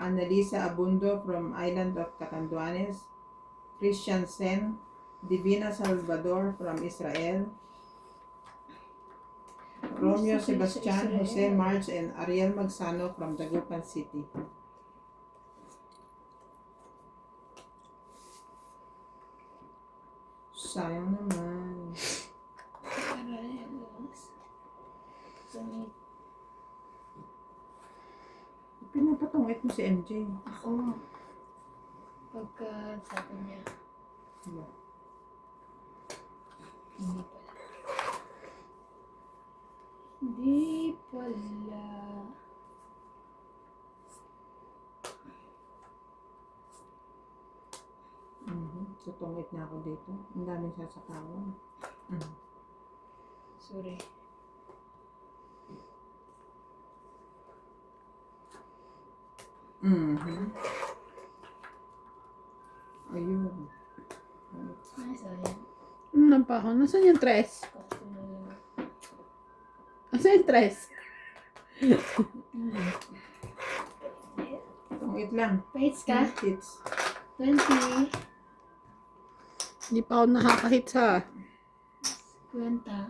Speaker 1: Annalisa Abundo from Island of Catanduanes, Christian Sen, Divina Salvador from Israel, Romeo Sebastian, Jose March, and Ariel Magsano from Dagupan City. Sayang naman. Pinapatungit mo si MJ.
Speaker 3: Ako. Pagka sabi niya,
Speaker 1: Yeah.
Speaker 3: hindi pala. Hindi pala.
Speaker 1: Tutungit na ako dito. Ang daming sasapawan.
Speaker 3: Sorry.
Speaker 1: Ayun.
Speaker 3: Ay, sayang.
Speaker 2: Ano pa ako? Nasaan yung tres?
Speaker 3: Kaso na lang.
Speaker 2: Nasaan yung tres?
Speaker 1: Tungit lang.
Speaker 3: Pates ka?
Speaker 1: Hits.
Speaker 3: 20.
Speaker 2: Hindi pa ako nakakahit sa...
Speaker 3: Kwenta.